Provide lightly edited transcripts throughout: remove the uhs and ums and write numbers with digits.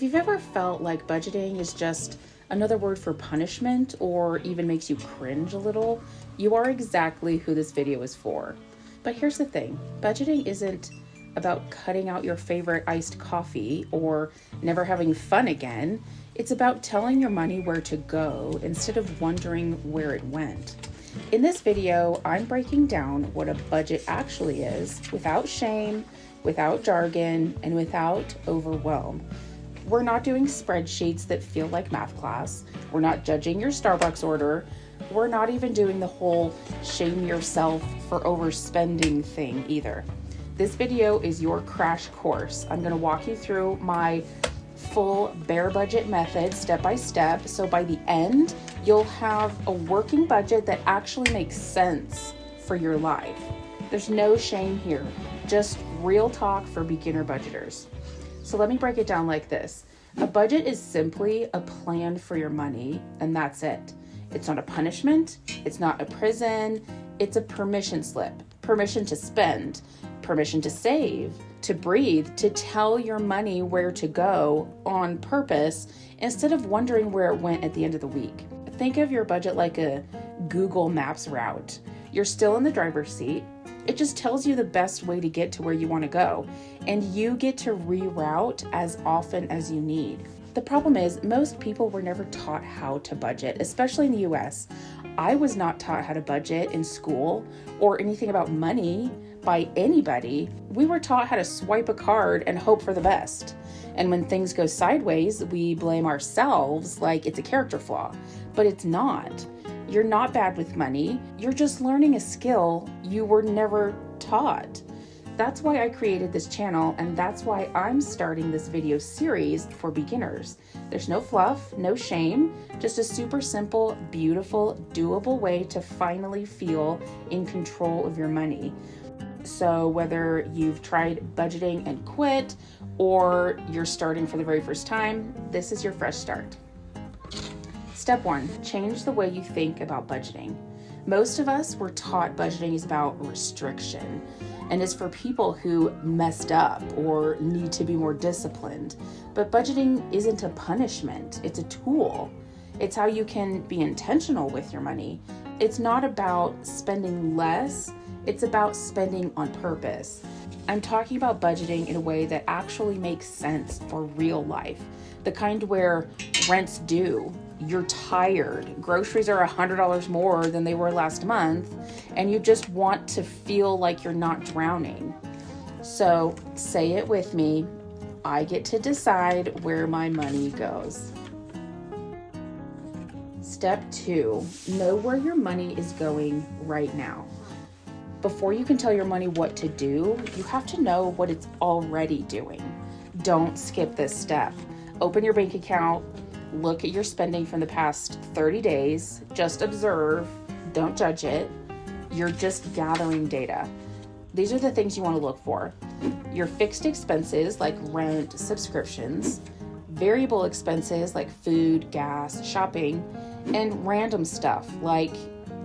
If you've ever felt like budgeting is just another word for punishment or even makes you cringe a little, you are exactly who this video is for. But here's the thing, budgeting isn't about cutting out your favorite iced coffee or never having fun again. It's about telling your money where to go instead of wondering where it went. In this video, I'm breaking down what a budget actually is without shame, without jargon, and without overwhelm. We're not doing spreadsheets that feel like math class. We're not judging your Starbucks order. We're not even doing the whole shame yourself for overspending thing either. This video is your crash course. I'm going to walk you through my full bare budget method step by step. So by the end, you'll have a working budget that actually makes sense for your life. There's no shame here, just real talk for beginner budgeters. So let me break it down like this. A budget is simply a plan for your money, and that's it. It's not a punishment. It's not a prison. It's a permission slip. Permission to spend, permission to save, to breathe, to tell your money where to go on purpose instead of wondering where it went at the end of the week. Think of your budget like a Google Maps route. You're still in the driver's seat. It just tells you the best way to get to where you want to go, and you get to reroute as often as you need. The problem is most people were never taught how to budget, especially in the US. I was not taught how to budget in school or anything about money by anybody. We were taught how to swipe a card and hope for the best. And when things go sideways, we blame ourselves like it's a character flaw, but it's not. You're not bad with money. You're just learning a skill you were never taught. That's why I created this channel, and that's why I'm starting this video series for beginners. There's no fluff, no shame, just a super simple, beautiful, doable way to finally feel in control of your money. So whether you've tried budgeting and quit, or you're starting for the very first time, this is your fresh start. Step 1, change the way you think about budgeting. Most of us were taught budgeting is about restriction and is for people who messed up or need to be more disciplined. But budgeting isn't a punishment, it's a tool. It's how you can be intentional with your money. It's not about spending less, it's about spending on purpose. I'm talking about budgeting in a way that actually makes sense for real life. The kind where rent's due, you're tired, groceries are $100 more than they were last month, and you just want to feel like you're not drowning. So say it with me, I get to decide where my money goes. Step 2, know where your money is going right now. Before you can tell your money what to do, you have to know what it's already doing. Don't skip this step. Open your bank account, look at your spending from the past 30 days, just observe, don't judge it. You're just gathering data. These are the things you want to look for. Your fixed expenses like rent, subscriptions, variable expenses like food, gas, shopping, and random stuff like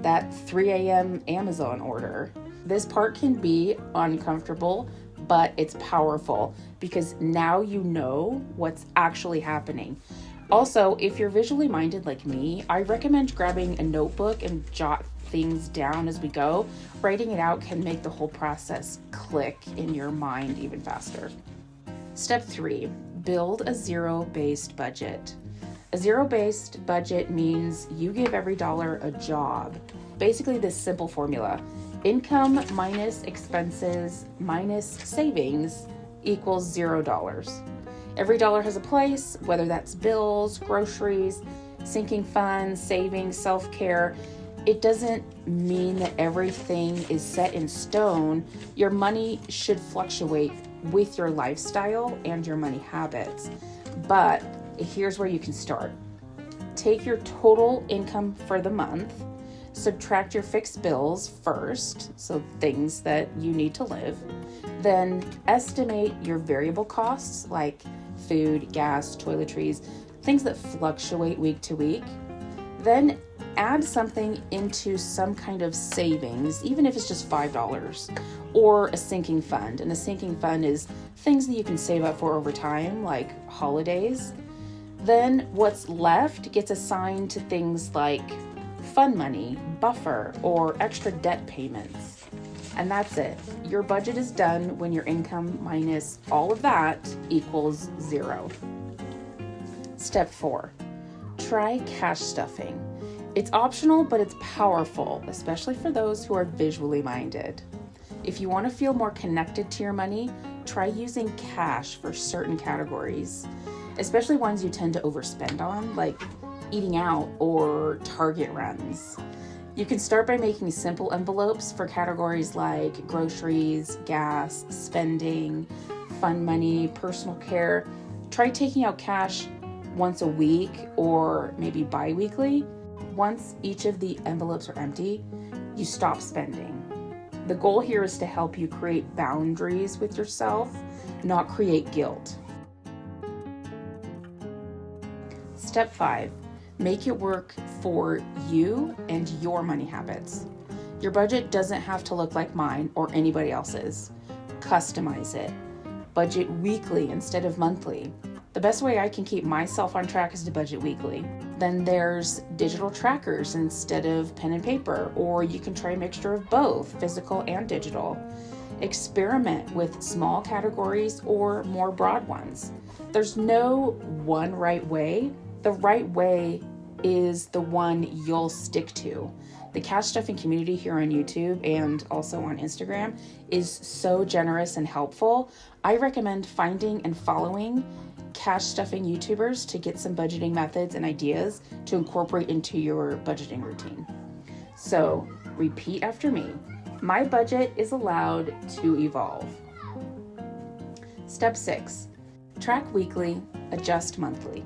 that 3 a.m. Amazon order. This part can be uncomfortable, but it's powerful because now you know what's actually happening. Also, if you're visually minded like me, I recommend grabbing a notebook and jot things down as we go. Writing it out can make the whole process click in your mind even faster. Step 3, build a zero-based budget. A zero-based budget means you give every dollar a job. Basically this simple formula: income minus expenses minus savings equals $0. Every dollar has a place, whether that's bills, groceries, sinking funds, savings, self-care. It doesn't mean that everything is set in stone. Your money should fluctuate with your lifestyle and your money habits. But here's where you can start. Take your total income for the month, subtract your fixed bills first, so things that you need to live, then estimate your variable costs like food, gas, toiletries, things that fluctuate week to week. Then add something into some kind of savings, even if it's just $5, or a sinking fund. And a sinking fund is things that you can save up for over time, like holidays. Then what's left gets assigned to things like fund money, buffer, or extra debt payments. And that's it. Your budget is done when your income minus all of that equals 0. Step 4, try cash stuffing. It's optional, but it's powerful, especially for those who are visually minded. If you want to feel more connected to your money, try using cash for certain categories, especially ones you tend to overspend on, like eating out or Target runs. You can start by making simple envelopes for categories like groceries, gas, spending, fund money, personal care. Try taking out cash once a week or maybe bi-weekly. Once each of the envelopes are empty, you stop spending. The goal here is to help you create boundaries with yourself, not create guilt. Step 5, make it work for you and your money habits. Your budget doesn't have to look like mine or anybody else's. Customize it. Budget weekly instead of monthly. The best way I can keep myself on track is to budget weekly. Then there's digital trackers instead of pen and paper, or you can try a mixture of both, physical and digital. Experiment with small categories or more broad ones. There's no one right way. The right way is the one you'll stick to. The cash stuffing community here on YouTube and also on Instagram is so generous and helpful. I recommend finding and following cash stuffing YouTubers to get some budgeting methods and ideas to incorporate into your budgeting routine. So repeat after me. My budget is allowed to evolve. Step 6, track weekly, adjust monthly.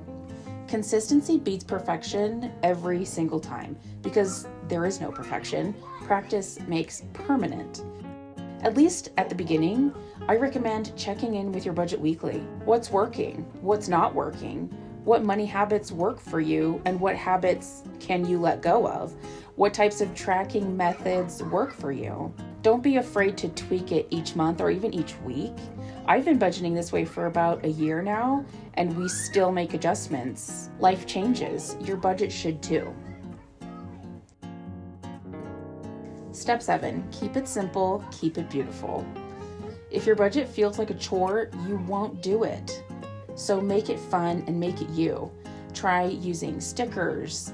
Consistency beats perfection every single time because there is no perfection. Practice makes permanent. At least at the beginning, I recommend checking in with your budget weekly. What's working? What's not working? What money habits work for you and what habits can you let go of? What types of tracking methods work for you? Don't be afraid to tweak it each month or even each week. I've been budgeting this way for about a year now, and we still make adjustments. Life changes. Your budget should too. Step 7, keep it simple, keep it beautiful. If your budget feels like a chore, you won't do it. So make it fun and make it you. Try using stickers,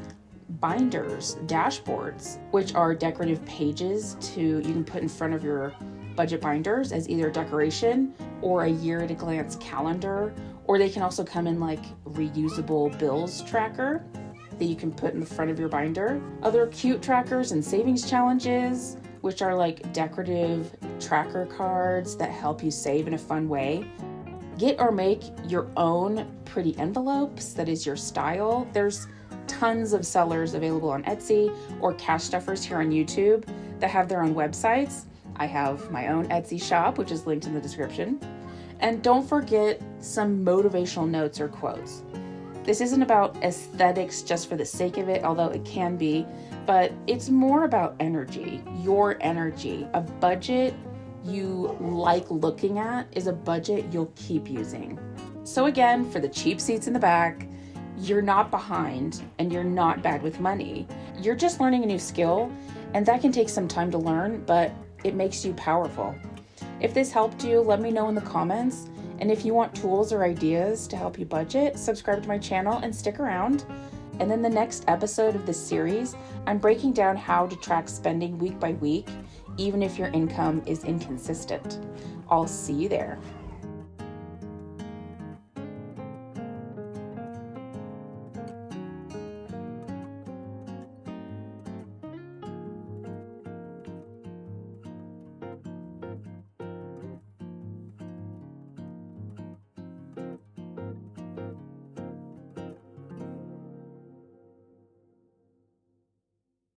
binders, dashboards, which are decorative pages you can put in front of your budget binders as either decoration or a year-at-a-glance calendar, or they can also come in like reusable bills tracker that you can put in the front of your binder. Other cute trackers and savings challenges, which are like decorative tracker cards that help you save in a fun way. Get or make your own pretty envelopes that is your style. There's tons of sellers available on Etsy or cash stuffers here on YouTube that have their own websites. I have my own Etsy shop, which is linked in the description. And don't forget some motivational notes or quotes. This isn't about aesthetics just for the sake of it, although it can be, but it's more about energy, your energy. A budget you like looking at is a budget you'll keep using. So again, for the cheap seats in the back, you're not behind and you're not bad with money. You're just learning a new skill, and that can take some time to learn, but it makes you powerful. If this helped you, let me know in the comments. And if you want tools or ideas to help you budget, subscribe to my channel and stick around. And then the next episode of this series, I'm breaking down how to track spending week by week, even if your income is inconsistent. I'll see you there.